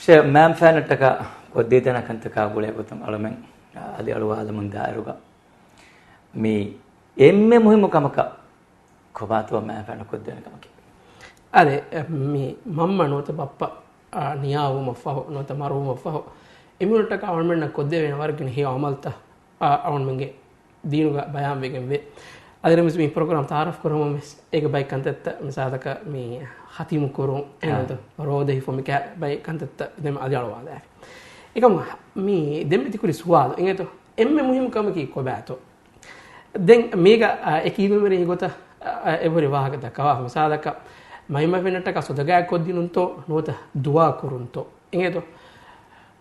ma'am ಫ್ಯಾನಟ್ಟಕ ಕೊದ್ದೇತನಕಂತಕ ಗುಳೆ ಗೊತ್ತಂ ಅಳಮೆಂ ಅದಿ ಅಳುವಾದ ಮುಂದೆ ಆರುಗ ಮೀ ಎಮ್ಮೆ ಮುಹಿಮು ಕಮಕ ಕೊಬಾತುವ ಮ್ಯಾಮ್ ಫ್ಯಾನ ಕೊದ್ದೇನ ಕಮಕೆ ಅದೇ ಮೀ ಮಮ್ಮ ನೋತ ಬಪ್ಪ ನಿಯಾವು ಮಫಹು ನೋತ ಮರು ಮಫಹು ಎಮ್ಮಿನಟ್ಟಕ ಅವಣ್ಮೆಣ್ಣ ಕೊದ್ದೇವೇನ ವರ್ಗಿನ ಹಿ ಅಮಲ್ತ ಅವಣ್ಮೆಂಗೆ ದೀನುಗ ಬಯಾಂ ವೆಗೆಂ ವೆ ಅದರ ಮಿಸ್ ಮೀ ಪ್ರೋಗ್ರಾಮ್ ತಾರಫ್ ಕರುಮ ಮಿಸ್ ಏಕ ಬೈ ಕಂತತ್ತ ಮಿಸಾದಕ ಮೀ ಹತಿಮು ಕರುಂ ಏನಂತ ರೋದೆ ಹಿಫೊ ಮಿಕ ಬೈ ಕಂತತ್ತ ದೆಮ್ ಅದಿಯಳವಾದ ಏಕಮ ಮೀ ದೆಮ್ಮಿತಿ ಕುರಿ ಸುವಾದ ಎಂಗೇತೋ ಎಮ್ಮೆ ಮುಹಿಮ್ ಕಮಕಿ ಕೊಬಾತೋ ದೆನ್ ಮೇಗ ಎಕೀದು ಮೆರೆ ಹಿಗೊತ ಎವರಿ ವಾಹಕದ ಕವಾ ಮಿಸಾದಕ ಮೈಮ ಫೆನಟ್ಟಕ ಸೊದಗಾ ಕೊದ್ದಿನುಂತೋ ನೋತ ದುವಾ ಕುರುಂತೋ ಎಂಗೇತೋ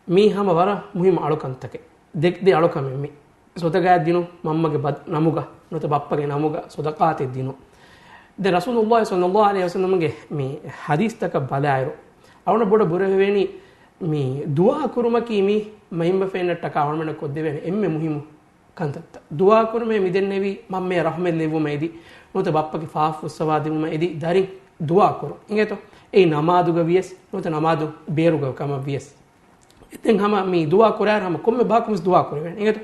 ಮೀ ಹಮ ವರ ಮುಹಿಮ್ ಅಳುಕಂತಕೆ ದೆಕ್ ದೆ ಅಳುಕಮೆ ಮೀ ಸೊದಗಾ ದಿನು ಮಮ್ಮಗೆ ಬದ್ ನಮುಗ ನೋತ ಬಪ್ಪಗೆ ನಮುಗ ಸೊದಕಾತೆ ದಿನು ದೆ ರಸೂಲುಲ್ಲಾಹಿ ಸ್ವಲ್ಲಲ್ಲಾಹು ಅಲೈಹಿ ವಸಲ್ಲಂಗೆ ಮೀ ಹದೀಸ್ ತಕ ಬಲಾಯರು ಅವನ ಬೊಡ ಬುರವೆನಿ ಮೀ ದುವಾ ಕುರುಮಕಿ ಮೀ ಮಹಿಮ ಫೆನಟ್ಟಕ ಅವನ ಕೊದ್ದೆವೆನಿ ಎಮ್ಮೆ ಮುಹಿಮು ಕಂತತ್ತ ದುವಾ ಕುರುಮೆ ಮಿದೆನ್ನೆವಿ ಮಮ್ಮೆ ರಹಮೆ ಲೆವು ಮೇದಿ ನೋತ ಬಪ್ಪಗೆ ಫಾಫು ಸವಾದಿ ಮೇದಿ ದರಿ ದುವಾ ಕುರು ಇಂಗೇತೋ ಏ ನಮಾದುಗ ವಿಯಸ್ ನೋತ ನಮಾದು ಬೇರುಗ ಕಮ ವಿಯಸ್ ಇತ್ತೆನ್ ಹಮ ಮೀ ದುವಾ ಕುರಾರ ಹಮ ಕೊಮ್ಮೆ ಬಾಕುಮ್ಸ್ ದುವಾ ಕುರುವೆನಿ ಇಂಗೇತೋ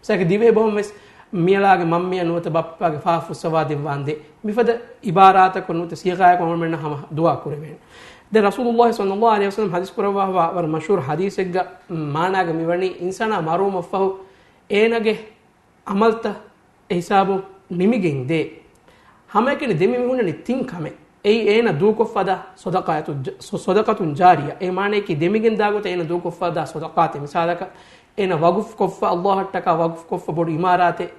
ಸಕ ದಿವೆ ಬಹುಮೆಸ್ මියලාගේ මම්මිය නුවත බප්පාගේ ෆාෆු සවාදින් වන්දේ මිෆද ඉබාරාතක නුවත සියගායක මොමෙන්න හම දුවා කුරෙවෙන ද රසූලුල්ලාහි සල්ලල්ලාහු අලයිහි වසල්ලම් හදීස් කුරවා වර මෂූර් හදීසෙග්ග මානාගේ මිවණි ඉන්සානා මරුම ෆහු ඒනගේ අමල්ත හිසාබු නිමිගෙන් දේ හැමකෙන දෙමි මිහුණනි තින් කමෙ ඒ ඒන දූකොෆදා සදකතුන් ජාරියා ඒ මානේ කි දෙමිගෙන් දාගොත ඒන දූකොෆදා සදකාත මිසාලක ඒන වගුෆ් කොෆ අල්ලාහ් ටක වගුෆ් කොෆ බොඩු ඉමාරාතේ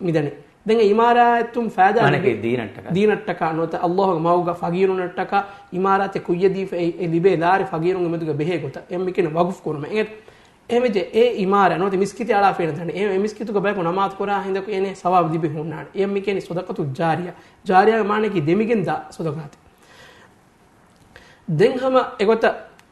මිදනේ දැන් ඉමාරාතුම් ෆාදා අනකේ දීනට්ටක නොත අල්ලාහ් මවුග ෆගීරුනට්ටක ඉමාරාතේ කුයදී ඒ ලිබේ ලාරි ෆගීරුන් මෙදුග බෙහෙ කොට එම්මිකෙන වගුෆ් කරම එමෙජ ඒ ඉමාරා නොත මිස්කිතේ අලා ෆේන දන්නේ ඒ මිස්කිතුක බයක නමාත් කරා හින්දක එනේ සවාබ් දිබේ හුන්නාන එම්මිකෙන සදකතු ජාරියා මානේ කි දෙමිගෙන් දා සදකාත දැන් හැම එගොත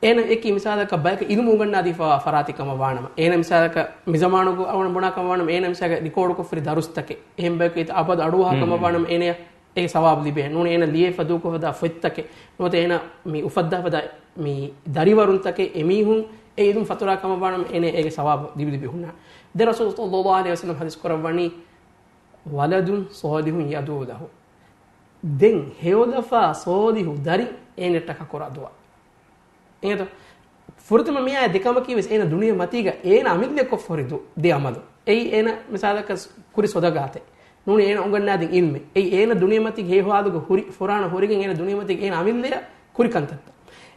ඒන එකි මිසාලක බයක ඉල්මු උගන්නා දීෆා ෆරාතිකම වානම ඒන මිසාලක මිසමානුගු අවන බොනකම වානම ඒන මිසාලක රිකෝඩ් කො ෆරි දරුස්තකේ එහෙම් බයක ඉත අපද අඩුවහකම වානම ඒන ඒ සවාබ් ලිබේ නෝන ඒන ලියේ ෆදු කො වදා ෆොත්තකේ නොත ඒන මි උෆද්දා වදා මි දරිවරුන්තකේ එමිහුන් ඒ ඉදුම් ෆතුරාකම වානම ඒන ඒගේ සවාබ් දිබි හුන්නා ද රසූල් සල්ලල්ලාහු අලයිහි වසල්ලම් හදීස් කරවණි වලදුන් සෝදිහුන් යදුදහු දෙන් හේවදෆා සෝදිහු දරි ඒනටක කරදවා එනත ෆුර්තම මියා දෙකම කිවස් එන දුනිය මතිග එන අමිද්ලෙ කො ෆොරිදු දෙ අමද එයි එන මිසාලක කුරි සොදගාතේ නුනේ එන උගන්නාදින් ඉල්මෙ එයි එන දුනිය මති ගේ හොාදුග හුරි ෆොරාන හොරිගෙන් එන දුනිය මති එන අමිද්ලෙ කුරි කන්තත්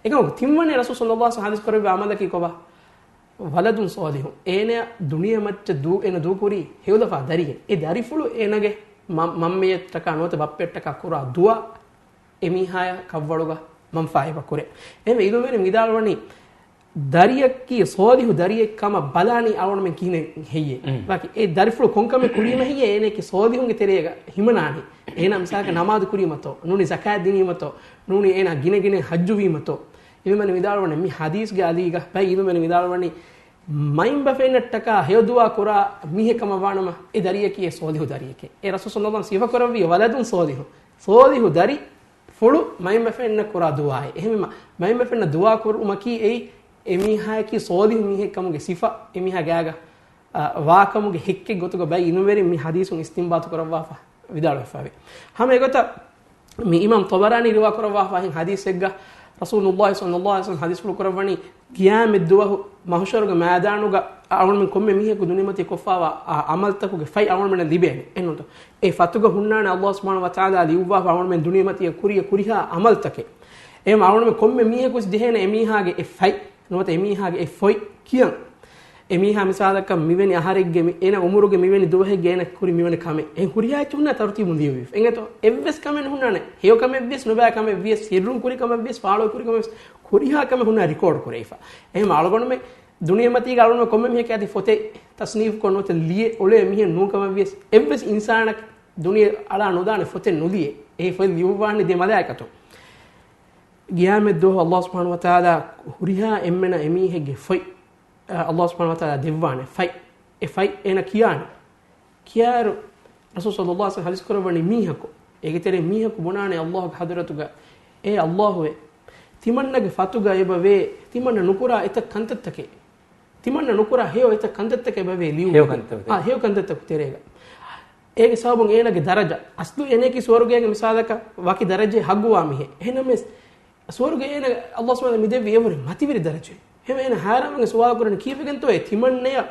එකම තිම්මනේ රසූල් සල්ලල්ලාහු අලයිහි හදීස් කරේ අමදකි කොබ වලදුන් සෝදිහු එන දුනිය මච්ච දු එන දු කුරි හේවදෆා දරිය ඒ දරිෆුළු එනගේ මම්මියට්ටක නොත බප්පෙට්ටක කුරා දුවා එමිහාය කව්වඩුග මම් ෆායිබ කුරේ එමෙ ඉදුමෙරි මිදාල්වනි දරියක්කි සෝදිහු දරියෙක්කම බලානි අවණම කිනේ හෙයේ ಬಾಕಿ ඒ දරිෆුළු කොංකමෙ කුරීම හෙයේ එනේකි සෝදිහුන්ගේ තෙරේග හිමනානි එනම මිසාක නමාද කුරීමතෝ නුනි සකාත් දිනීමතෝ නුනි එන ගිනගින හජ්ජු වීමතෝ ඉදුමෙරි මිදාල්වනි මි හදීස්ගේ අලීග බයි ඉදුමෙරි මිදාල්වනි මයින් බෆෙන්නට්ටක හයදුවා කුරා මිහෙකම වානම ඒ දරියකි සෝදිහු දරියකේ ඒ රසූල් සල්ලල්ලාහු අලයිහි වසල්ලම් සිෆ කරවි වලදුන් සෝදිහු දරි ෆොළු මයිම ෆෙන්න කුරා දුවායි එහෙම මයිම ෆෙන්න දුවා කුරුමකි ඒ එමිහාකි සෝදි මිහෙකමුගේ සිෆා එමිහා ගෑග වාකමුගේ හික්කෙ ගොතුක බයි ඉනුවෙරි මි හදීසුන් ඉස්තින්බාතු කරවා විදාලෆාවේ හැම එකත මි ඉමාම් තබරානි රිවා කරවා වහින් හදීස් එක්ග රසූලුල්ලාහි සල්ලල්ලාහු අලයිහි වසල්ලම් හදීස් වල කරවණි ගියාමෙ දුවහ මහෂරග මෑදානුග අවුන් කොම්මෙ මිහෙකු දුනිමති කොෆාවා අමල්තකුගේ ෆයි අවුන් මෙන ලිබෙන්නේ එන්නොත ඒ ෆතුග හුන්නාන අල්ලාහ් සුබ්හානහු වතාලා ලිව්වා අවුන් මෙන් දුනිමති කුරියා අමල්තකේ එම් අවුන් මෙ කොම්මෙ මිහෙකු දෙහෙන එමිහාගේ ඒ ෆයි නොත එමිහාගේ ඒ ෆොයි කියන් එමිහා මිසාලක මිවෙනි ආහාරෙක්ගේ එන උමුරුගේ මිවෙනි දුවහෙගේ එන කුරි මිවෙනි කමෙ ඒ කුරියා චුන්නා තරතිමු ලියුවි එංගතෝ එව්වස් කමෙන් හුන්නානේ හේව කමෙ විස් නොබෑ කමෙ විස් හිරුන් කුරි කමෙ විස් ෆාලෝ කුරි කමෙ කුරියා කමෙ හුන්නා රෙකෝඩ් කරේෆා එහෙම අලගොන මෙ දුනියමති ගලුන කොම්මෙ මිහ කැදි ෆොතේ තස්නීෆ් කොනොත ලියේ ඔලේ මිහ නූ කමෙ විස් එව්වස් ඉන්සානක් දුනිය අලා නොදානේ ෆොතේ නොලියේ ඒ ෆොල් ලියුවාන්නේ දෙ මලයිකතෝ ගියාමෙ දෝ අල්ලාහ් සුබ්හානහු වතාලා හුරියා එම්මෙන එමිහෙගේ ෆොයි අල්ලාහ් සුබ්හානහු වතාලා දෙවවානේ ෆයි ඒ ෆයි එන කියාරු රසූල් සල්ලල්ලාහු අලයිහි වසල්ලම් හදීස් කරවන්නේ මිහකෝ ඒකතරේ මිහකෝ බොනානේ අල්ලාහ්ගේ හදරතුග ඒ අල්ලාහ්වේ ತಿಮಣ್ಣಗೆ ಫತುಗ ಎಬವೆ ತಿಮಣ್ಣ ನುಕುರ ಎತ ಕಂತತ್ತಕೆ ತಿಮಣ್ಣ ನುಕುರ ಹೇವ ಎತ ಕಂತತ್ತಕೆ ಬವೆ ಲಿಯು ಹೇವ ಕಂತತ್ತಕು ತೆರೆಗ ඒගේ සබුන් ඒනගේ දරජ අස්තු එනේකි ස්වර්ගයේ මිසාදක වකි දරජේ හග්ගුවා මිහෙ එහෙනම් මේ ස්වර්ගයේ එන අල්ලාහ් සුබ්හානහු මිදෙ වේවරි මතිවිරි දරජේ එහෙම එන හාරමගේ සුවාල කරන කීපෙන් තෝ ඒ තිමන්නේ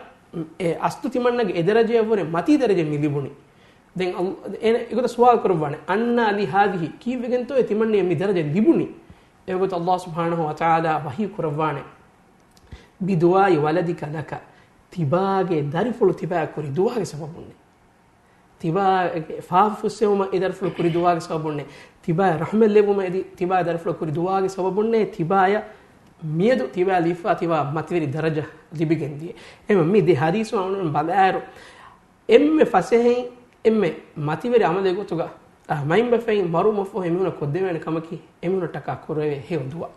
ඒ අස්තු තිමන්නගේ ඒ දරජේ වරේ මති දරජේ මිලිබුනි දැන් එන ඒකට සුවාල කරවන්නේ අන්නා ලි හාදිහි කීපෙන් තෝ ඒ තිමන්නේ මි දරජේ ලිබුනි ඒකට අල්ලාහ් සුබ්හානහු වතාලා වහී කරවන්නේ බිදුઆයි වලදික ලක තිබාගේ දරිෆුළු තිබා කුරි දුවාගේ සබබුන්නේ තිබා ෆාෆුස්සෙවම ඉදර්ෆුළු කුරි දුවාගේ සබබුන්නේ තිබා රහමෙල්ලෙවම තිබා දර්ෆුළු කුරි දුවාගේ සබබුන්නේ තිබාය මියදු තිබා ලිෆා තිබා මතිවිරි දරජ ලිබිගෙන්දී එම මි දෙ හදීසු අනුන් බදාරු එම්මෙ ෆසෙහෙන් එම්මෙ මතිවිරි අමලේ ගොතුගා මයින් බෆෙන් මරු මොෆෝ එමුන කොද්දෙමන කමකි එමුන ටකා කුරවේ හේව දුවා